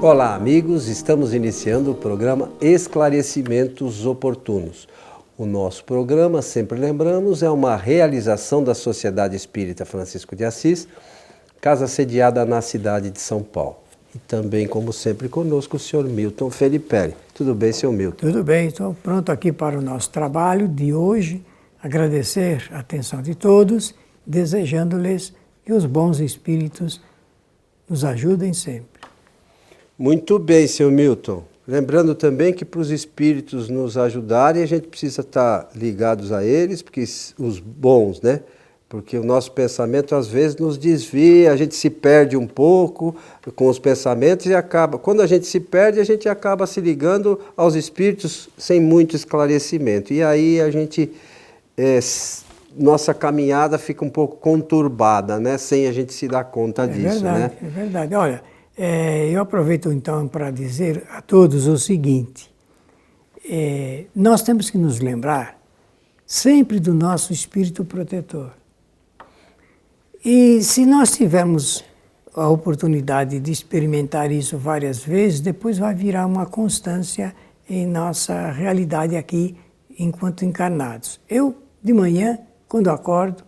Olá, amigos. Estamos iniciando o programa Esclarecimentos Oportunos. O nosso programa, sempre lembramos, é uma realização da Sociedade Espírita Francisco de Assis, casa sediada na cidade de São Paulo. E também, como sempre, conosco o senhor Milton Felipe. Tudo bem, senhor Milton? Tudo bem, estou pronto aqui para o nosso trabalho de hoje. Agradecer a atenção de todos, desejando-lhes que os bons espíritos nos ajudem sempre. Muito bem, senhor Milton. Lembrando também que para os espíritos nos ajudarem, a gente precisa estar ligados a eles, porque os bons, né? Porque o nosso pensamento às vezes nos desvia, a gente se perde um pouco com os pensamentos e acaba. Quando a gente se perde, a gente acaba se ligando aos espíritos sem muito esclarecimento. E aí a gente, nossa caminhada fica um pouco conturbada, né? Sem a gente se dar conta disso, verdade, né? É verdade. Olha, eu aproveito então para dizer a todos o seguinte: nós temos que nos lembrar sempre do nosso espírito protetor. E se nós tivermos a oportunidade de experimentar isso várias vezes, depois vai virar uma constância em nossa realidade aqui enquanto encarnados. Eu, de manhã, quando acordo,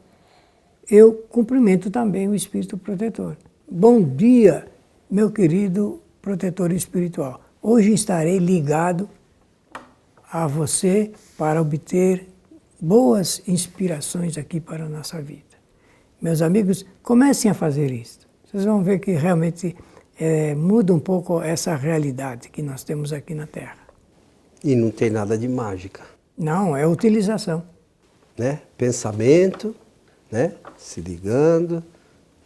eu cumprimento também o espírito protetor. Bom dia, meu querido protetor espiritual. Hoje estarei ligado a você para obter boas inspirações aqui para a nossa vida. Meus amigos, comecem a fazer isso. Vocês vão ver que realmente muda um pouco essa realidade que nós temos aqui na Terra. E não tem nada de mágica. Não, é utilização. Né? Pensamento, né? Se ligando,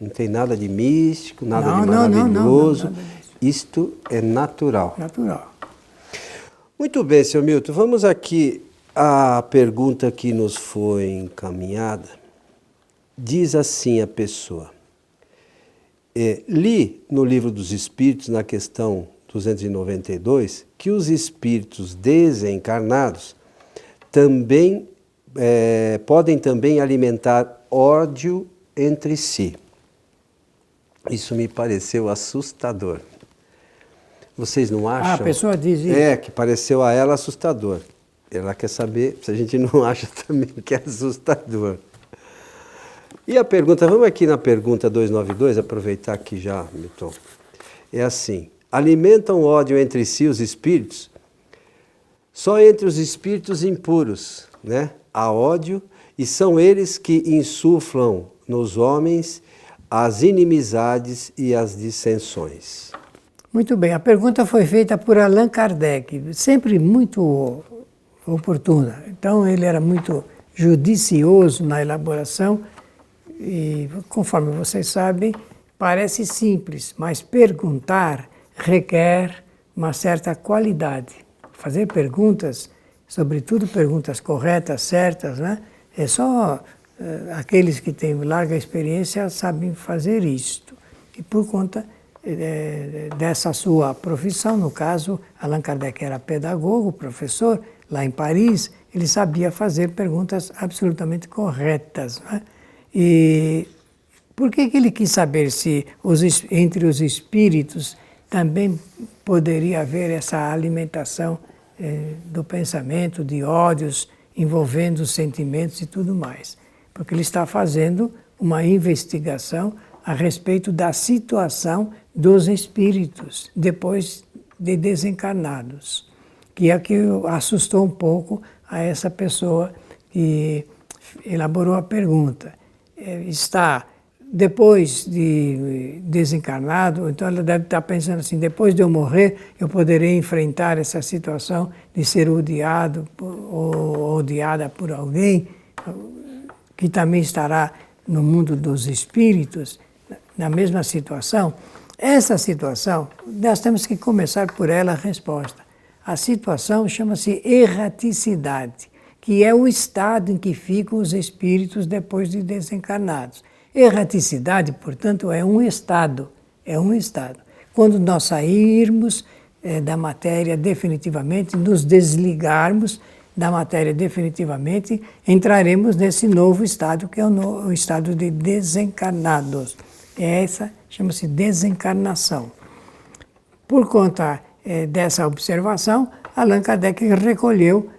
não tem nada de místico, nada de maravilhoso. Não, nada disso. Isto é natural. Natural. Muito bem, senhor Milton. Vamos aqui à pergunta que nos foi encaminhada. Diz assim a pessoa: li no Livro dos Espíritos, na questão 292, que os espíritos desencarnados também podem também alimentar ódio entre si. Isso me pareceu assustador. Vocês não acham? A pessoa diz isso. Que pareceu a ela assustador. Ela quer saber se a gente não acha também que é assustador. E a pergunta, vamos aqui na pergunta 292, aproveitar aqui já, Milton. É assim: alimentam ódio entre si os espíritos? Só entre os espíritos impuros, né? Há ódio, e são eles que insuflam nos homens as inimizades e as dissensões. Muito bem, a pergunta foi feita por Allan Kardec, sempre muito oportuna. Então ele era muito judicioso na elaboração e, conforme vocês sabem, parece simples, mas perguntar requer uma certa qualidade. Fazer perguntas, sobretudo perguntas corretas, certas, né? É só aqueles que têm larga experiência sabem fazer isto. E por conta dessa sua profissão, no caso, Allan Kardec era pedagogo, professor, lá em Paris, ele sabia fazer perguntas absolutamente corretas, né? E por que ele quis saber se entre os espíritos também poderia haver essa alimentação do pensamento, de ódios, envolvendo os sentimentos e tudo mais? Porque ele está fazendo uma investigação a respeito da situação dos espíritos depois de desencarnados, que é que assustou um pouco a essa pessoa que elaborou a pergunta. Está depois de desencarnado, então ela deve estar pensando assim: depois de eu morrer, eu poderei enfrentar essa situação de ser odiado ou odiada por alguém que também estará no mundo dos espíritos, na mesma situação. Essa situação, nós temos que começar por ela a resposta. A situação chama-se erraticidade, que é o estado em que ficam os espíritos depois de desencarnados. Erraticidade, portanto, é um estado. Quando nós sairmos da matéria definitivamente, nos desligarmos da matéria definitivamente, entraremos nesse novo estado, que é o estado de desencarnados. Essa chama-se desencarnação. Por conta dessa observação, Allan Kardec recolheu,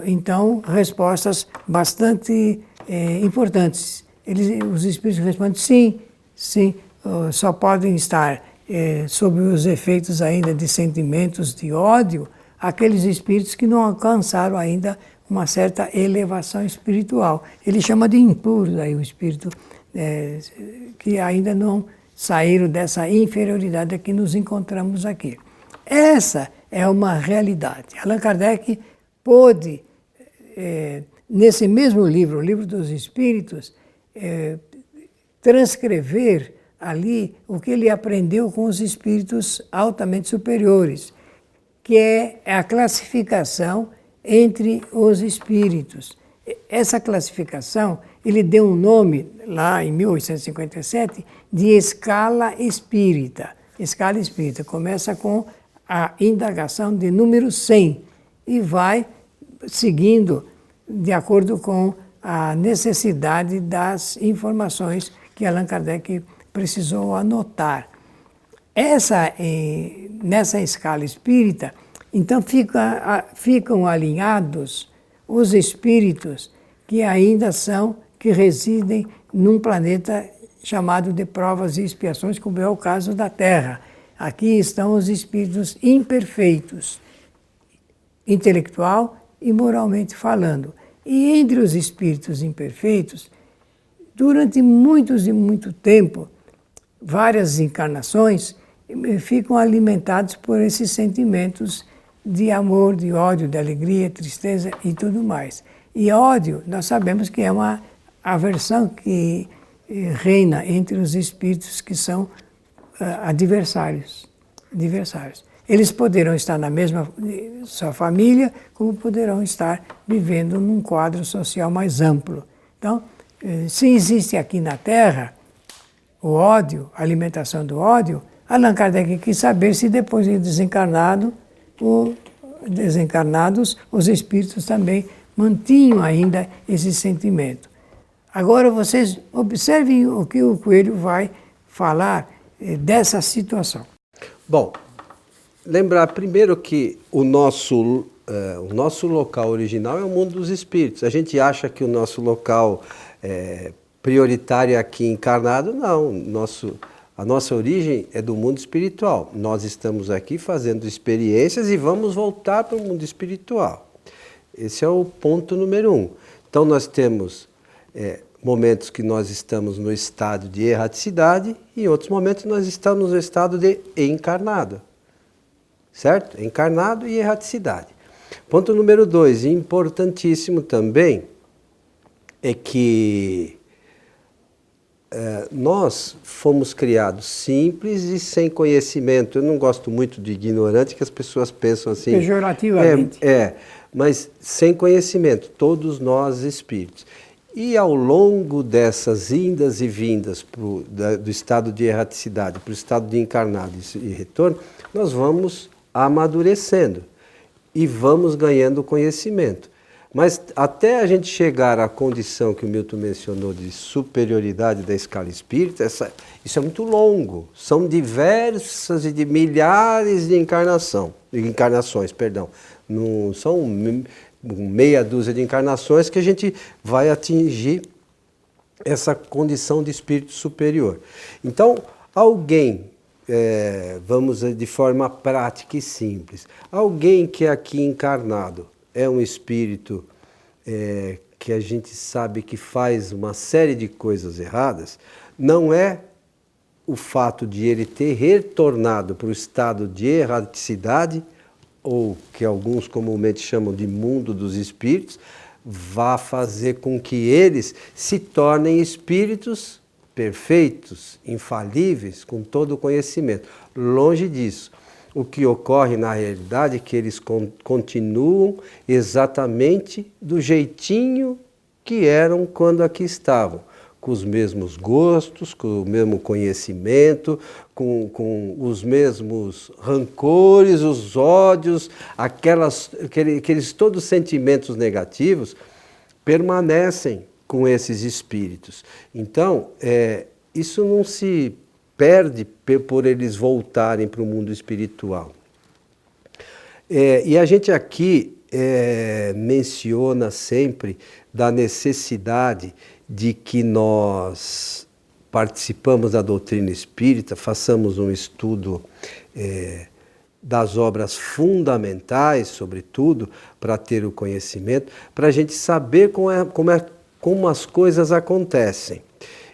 então, respostas bastante importantes. Os espíritos respondem sim, sim, só podem estar sob os efeitos ainda de sentimentos de ódio aqueles espíritos que não alcançaram ainda uma certa elevação espiritual. Ele chama de impuros aí o espírito que ainda não saíram dessa inferioridade a que nos encontramos aqui. Essa é uma realidade. Allan Kardec pôde, nesse mesmo livro, o Livro dos Espíritos, transcrever ali o que ele aprendeu com os espíritos altamente superiores, que é a classificação entre os espíritos. Essa classificação, ele deu um nome, lá em 1857, de escala espírita. Escala espírita começa com a indagação de número 100 e vai seguindo de acordo com a necessidade das informações que Allan Kardec precisou anotar. Nessa escala espírita, então ficam alinhados os espíritos que ainda que residem num planeta chamado de provas e expiações, como é o caso da Terra. Aqui estão os espíritos imperfeitos, intelectual e moralmente falando. E entre os espíritos imperfeitos, durante muito tempo, várias encarnações ficam alimentados por esses sentimentos de amor, de ódio, de alegria, tristeza e tudo mais. E ódio, nós sabemos que é uma aversão que reina entre os espíritos que são adversários. Eles poderão estar na mesma sua família, como poderão estar vivendo num quadro social mais amplo. Então, se existe aqui na Terra o ódio, a alimentação do ódio, Allan Kardec quis saber se depois de desencarnados, os espíritos também mantinham ainda esse sentimento. Agora vocês observem o que o Coelho vai falar dessa situação. Bom, lembrar primeiro que o nosso local original é o mundo dos espíritos. A gente acha que o nosso local prioritário é aqui encarnado. Não, a nossa origem é do mundo espiritual. Nós estamos aqui fazendo experiências e vamos voltar para o mundo espiritual. Esse é o ponto número 1. Então nós temos momentos que nós estamos no estado de erraticidade e em outros momentos nós estamos no estado de encarnado. Certo? Encarnado e erraticidade. Ponto número 2, importantíssimo também, é que nós fomos criados simples e sem conhecimento. Eu não gosto muito de ignorante, que as pessoas pensam assim... Pejorativamente. Mas sem conhecimento, todos nós espíritos. E ao longo dessas indas e vindas do estado de erraticidade para o estado de encarnado e retorno, nós vamos amadurecendo e vamos ganhando conhecimento. Mas até a gente chegar à condição que o Milton mencionou de superioridade da escala espírita, isso é muito longo. São diversas e de milhares de encarnações. Não são meia dúzia de encarnações que a gente vai atingir essa condição de espírito superior. Então, alguém, vamos de forma prática e simples, alguém que é aqui encarnado é um espírito que a gente sabe que faz uma série de coisas erradas, não é o fato de ele ter retornado para o estado de erraticidade, ou que alguns comumente chamam de mundo dos espíritos, vá fazer com que eles se tornem espíritos perfeitos, infalíveis, com todo o conhecimento. Longe disso. O que ocorre na realidade é que eles continuam exatamente do jeitinho que eram quando aqui estavam. Com os mesmos gostos, com o mesmo conhecimento, com os mesmos rancores, os ódios, aqueles todos sentimentos negativos permanecem com esses espíritos. Então, isso não se perde por eles voltarem para o mundo espiritual. E a gente aqui menciona sempre da necessidade de que nós participamos da doutrina espírita, façamos um estudo das obras fundamentais, sobretudo, para ter o conhecimento, para a gente saber como as coisas acontecem.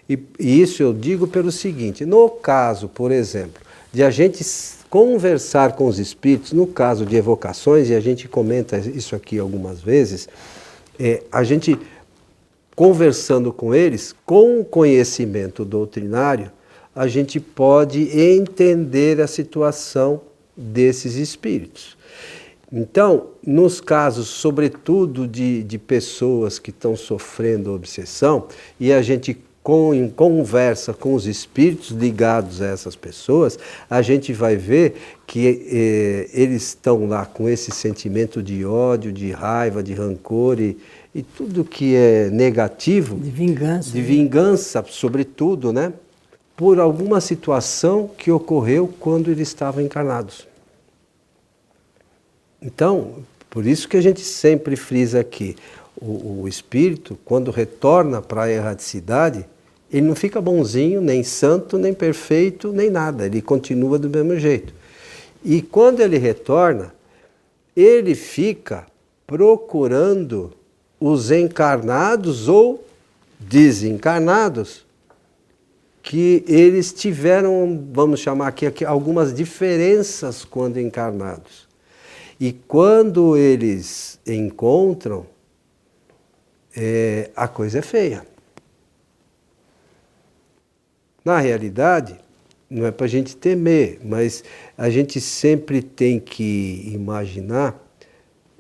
E isso eu digo pelo seguinte, no caso, por exemplo, de a gente conversar com os espíritos, no caso de evocações, e a gente comenta isso aqui algumas vezes, a gente conversando com eles, com o conhecimento doutrinário, a gente pode entender a situação desses espíritos. Então, nos casos, sobretudo de pessoas que estão sofrendo obsessão, e a gente conversa com os espíritos ligados a essas pessoas, a gente vai ver que eles estão lá com esse sentimento de ódio, de raiva, de rancor e tudo que é negativo. De vingança. De vingança, sobretudo, né? Por alguma situação que ocorreu quando eles estavam encarnados. Então, por isso que a gente sempre frisa aqui, o espírito, quando retorna para a erraticidade, ele não fica bonzinho, nem santo, nem perfeito, nem nada. Ele continua do mesmo jeito. E quando ele retorna, ele fica procurando os encarnados ou desencarnados que eles tiveram, vamos chamar aqui algumas diferenças quando encarnados. E quando eles encontram, a coisa é feia. Na realidade, não é para a gente temer, mas a gente sempre tem que imaginar,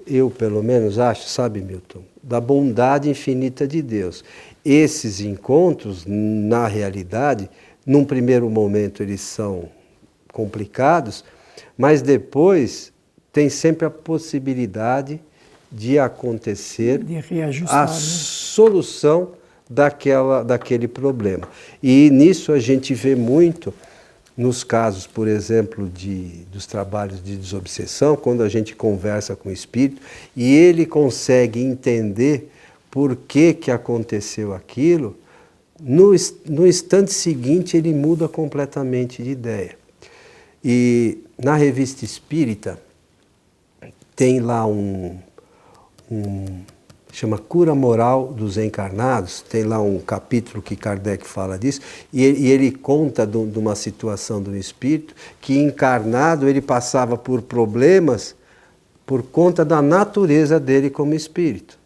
eu pelo menos acho, sabe, Milton, da bondade infinita de Deus. Esses encontros, na realidade, num primeiro momento eles são complicados, mas depois tem sempre a possibilidade de acontecer de reajustar, a solução daquele problema. E nisso a gente vê muito nos casos, por exemplo, dos trabalhos de desobsessão, quando a gente conversa com o espírito e ele consegue entender por que aconteceu aquilo, no instante seguinte ele muda completamente de ideia. E na Revista Espírita tem lá chama Cura Moral dos Encarnados, tem lá um capítulo que Kardec fala disso, e ele conta de uma situação do espírito que encarnado ele passava por problemas por conta da natureza dele como espírito.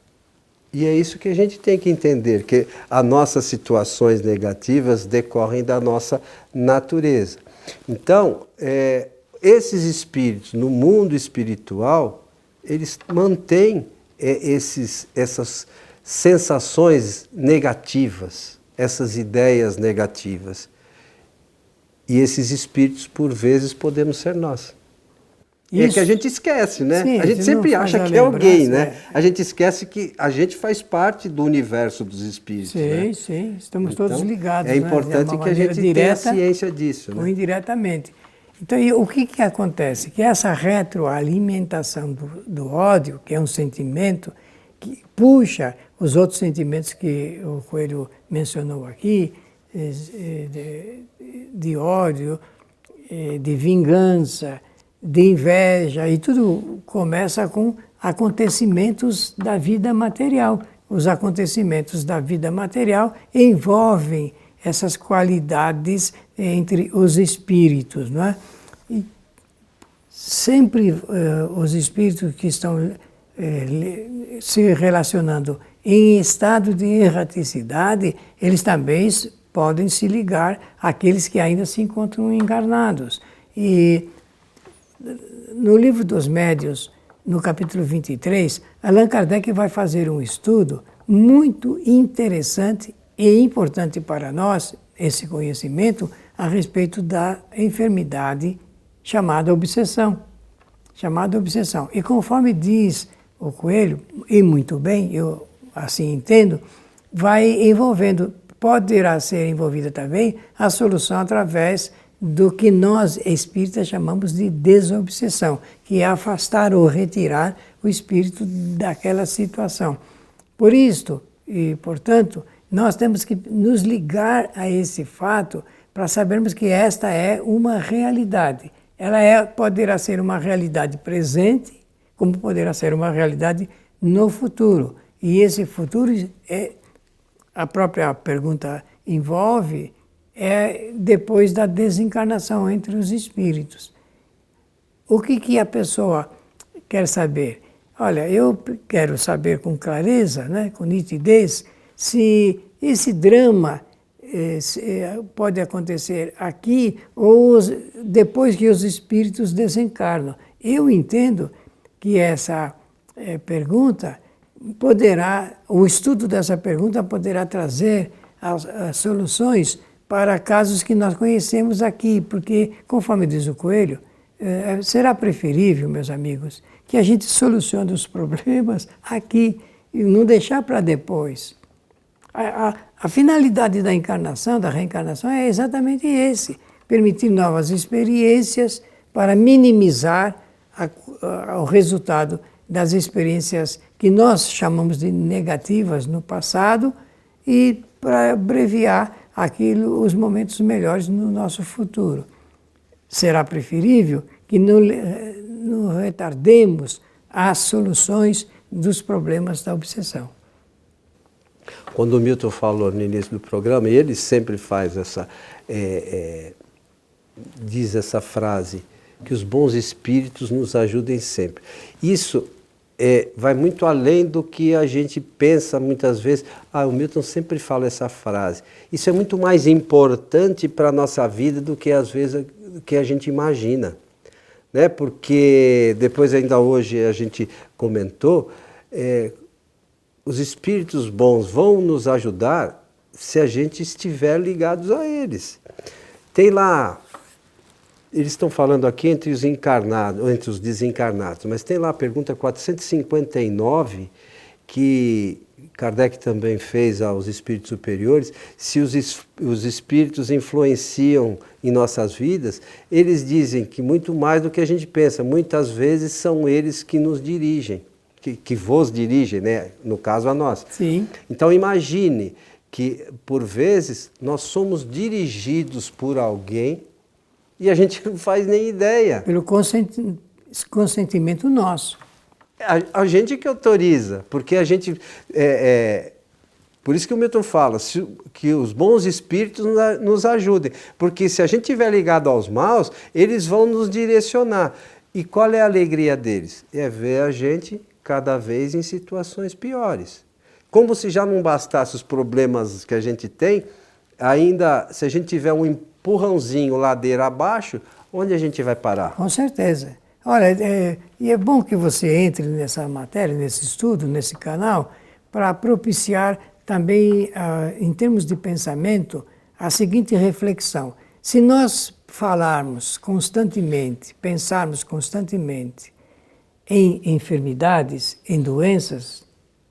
E é isso que a gente tem que entender, que as nossas situações negativas decorrem da nossa natureza. Então, esses espíritos no mundo espiritual, eles mantêm essas sensações negativas, essas ideias negativas. E esses espíritos, por vezes, podemos ser nós. E é que a gente esquece, né? Sim, a gente sempre acha que é alguém, né? A gente esquece que a gente faz parte do universo dos espíritos. Sim, né? sim, estamos todos ligados. É importante que a gente tenha ciência disso. Ou né? indiretamente. Então, o que acontece? Que essa retroalimentação do ódio, que é um sentimento que puxa os outros sentimentos que o Coelho mencionou aqui, de ódio, de vingança, de inveja, e tudo começa com acontecimentos da vida material. Os acontecimentos da vida material envolvem essas qualidades entre os espíritos, não é? E sempre os espíritos que estão se relacionando em estado de erraticidade, eles também podem se ligar àqueles que ainda se encontram encarnados. E no Livro dos Médiuns, no capítulo 23, Allan Kardec vai fazer um estudo muito interessante e importante para nós, esse conhecimento, a respeito da enfermidade chamada obsessão. Chamada obsessão. E conforme diz o Coelho, e muito bem, eu assim entendo, vai envolvendo poderá ser envolvida também a solução através do que nós espíritas chamamos de desobsessão, que é afastar ou retirar o espírito daquela situação. Por isto, e portanto, nós temos que nos ligar a esse fato para sabermos que esta é uma realidade. Ela poderá ser uma realidade presente, como poderá ser uma realidade no futuro. E esse futuro, a própria pergunta envolve, depois da desencarnação entre os espíritos. O que a pessoa quer saber? Olha, eu quero saber com clareza, né, com nitidez, se esse drama pode acontecer aqui ou depois que os espíritos desencarnam. Eu entendo que essa pergunta o estudo dessa pergunta poderá trazer as soluções para casos que nós conhecemos aqui, porque, conforme diz o Coelho, será preferível, meus amigos, que a gente solucione os problemas aqui e não deixar para depois. A finalidade da encarnação, da reencarnação, é exatamente esse: permitir novas experiências para minimizar o resultado das experiências que nós chamamos de negativas no passado e para abreviar os momentos melhores no nosso futuro. Será preferível que não retardemos as soluções dos problemas da obsessão. Quando o Milton falou no início do programa, e ele sempre faz diz essa frase, que os bons espíritos nos ajudem sempre. Isso vai muito além do que a gente pensa muitas vezes. O Milton sempre fala essa frase. Isso é muito mais importante para a nossa vida do que às vezes do que a gente imagina. Né? Porque depois ainda hoje a gente comentou, os espíritos bons vão nos ajudar se a gente estiver ligados a eles. Tem lá, eles estão falando aqui entre os encarnados, entre os desencarnados, mas tem lá a pergunta 459, que Kardec também fez aos espíritos superiores, se os espíritos influenciam em nossas vidas. Eles dizem que muito mais do que a gente pensa, muitas vezes são eles que nos dirigem, que vos dirigem, né? No caso a nós. Sim. Então imagine que, por vezes, nós somos dirigidos por alguém e a gente não faz nem ideia. Pelo consentimento nosso. A gente que autoriza, porque a gente... por isso que o Milton fala, que os bons espíritos nos ajudem. Porque se a gente estiver ligado aos maus, eles vão nos direcionar. E qual é a alegria deles? É ver a gente cada vez em situações piores. Como se já não bastasse os problemas que a gente tem, ainda se a gente tiver um empurrãozinho ladeira abaixo, onde a gente vai parar? Com certeza. Olha, e é bom que você entre nessa matéria, nesse estudo, nesse canal, para propiciar também, em termos de pensamento, a seguinte reflexão. Se nós falarmos constantemente, pensarmos constantemente em enfermidades, em doenças,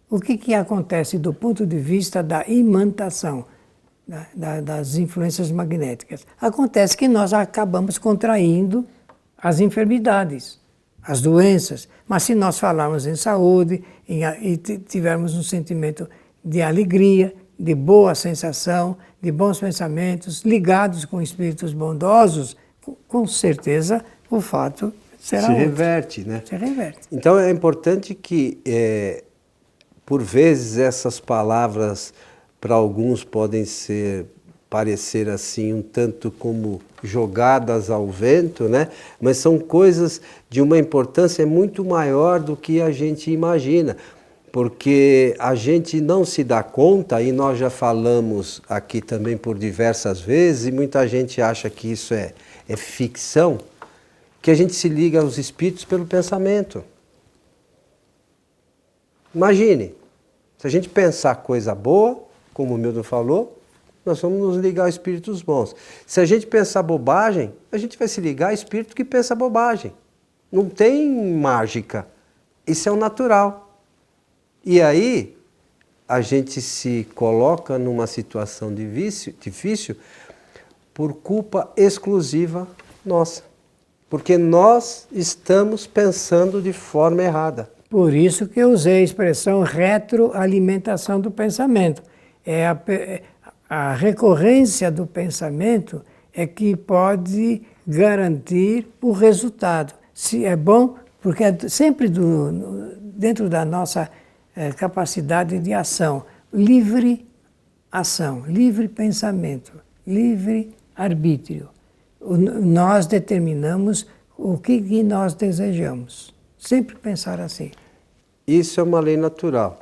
o que acontece do ponto de vista da imantação, das influências magnéticas? Acontece que nós acabamos contraindo as enfermidades, as doenças. Mas se nós falarmos em saúde e tivermos um sentimento de alegria, de boa sensação, de bons pensamentos, ligados com espíritos bondosos, com certeza o fato será outro. Se reverte, né? Se reverte. Então é importante que, por vezes, essas palavras para alguns podem parecer assim um tanto como jogadas ao vento, né? Mas são coisas de uma importância muito maior do que a gente imagina, porque a gente não se dá conta, e nós já falamos aqui também por diversas vezes, e muita gente acha que isso é ficção, que a gente se liga aos espíritos pelo pensamento. Imagine, se a gente pensar coisa boa, como o Milton falou, nós vamos nos ligar a espíritos bons. Se a gente pensar bobagem, a gente vai se ligar a espírito que pensa bobagem. Não tem mágica. Isso é o natural. E aí, a gente se coloca numa situação difícil por culpa exclusiva nossa. Porque nós estamos pensando de forma errada. Por isso que eu usei a expressão retroalimentação do pensamento. A recorrência do pensamento é que pode garantir o resultado. Se é bom, porque é sempre dentro da nossa capacidade de ação. Livre ação, livre pensamento, livre arbítrio. Nós determinamos o que nós desejamos. Sempre pensar assim. Isso é uma lei natural.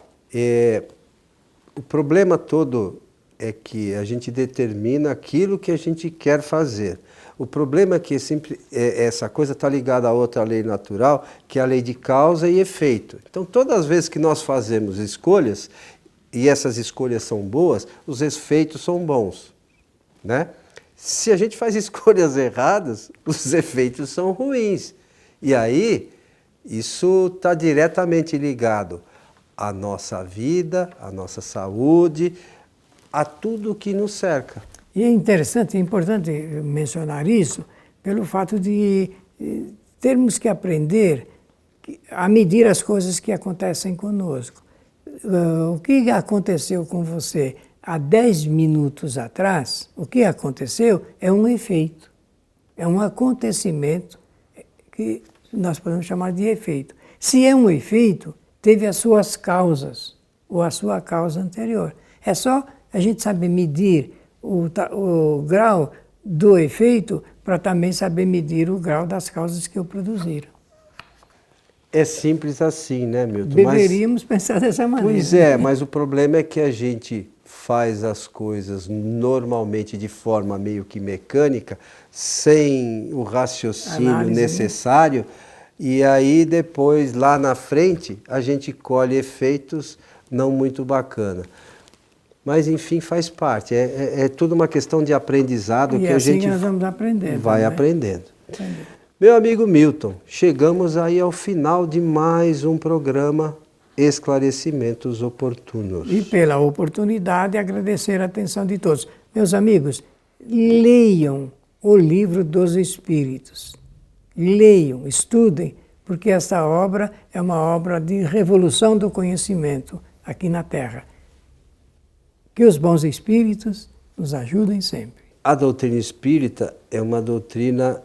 O problema todo é que a gente determina aquilo que a gente quer fazer. O problema é que essa coisa está ligada a outra lei natural, que é a lei de causa e efeito. Então, todas as vezes que nós fazemos escolhas, e essas escolhas são boas, os efeitos são bons, né? Se a gente faz escolhas erradas, os efeitos são ruins. E aí, isso está diretamente ligado à nossa vida, à nossa saúde, a tudo que nos cerca. E é interessante, é importante mencionar isso, pelo fato de termos que aprender a medir as coisas que acontecem conosco. O que aconteceu com você há 10 minutos atrás, o que aconteceu é um efeito, é um acontecimento que nós podemos chamar de efeito. Se é um efeito, teve as suas causas, ou a sua causa anterior. É só a gente saber medir o grau do efeito para também saber medir o grau das causas que o produziram. É simples assim, né, Milton? Deveríamos pensar dessa maneira. Pois é, mas o problema é que a gente faz as coisas normalmente de forma meio que mecânica, sem o raciocínio Análise, necessário, né? E aí depois, lá na frente, a gente colhe efeitos não muito bacanas. Mas, enfim, faz parte. É tudo uma questão de aprendizado que a gente que nós vamos aprendendo, vai né? aprendendo. Meu amigo Milton, chegamos aí ao final de mais um programa Esclarecimentos Oportunos. E pela oportunidade, agradecer a atenção de todos. Meus amigos, leiam o Livro dos Espíritos. Leiam, estudem, porque esta obra é uma obra de revolução do conhecimento aqui na Terra. Que os bons espíritos nos ajudem sempre. A doutrina espírita é uma doutrina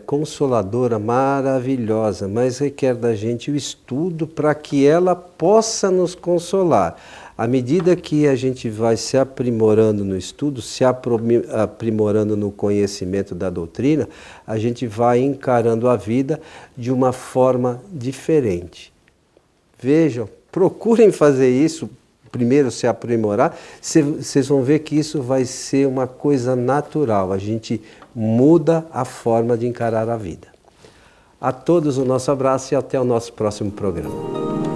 consoladora, maravilhosa, mas requer da gente o estudo para que ela possa nos consolar. À medida que a gente vai se aprimorando no estudo, se aprimorando no conhecimento da doutrina, a gente vai encarando a vida de uma forma diferente. Vejam, procurem fazer isso, primeiro se aprimorar, vocês vão ver que isso vai ser uma coisa natural, a gente muda a forma de encarar a vida. A todos o nosso abraço e até o nosso próximo programa.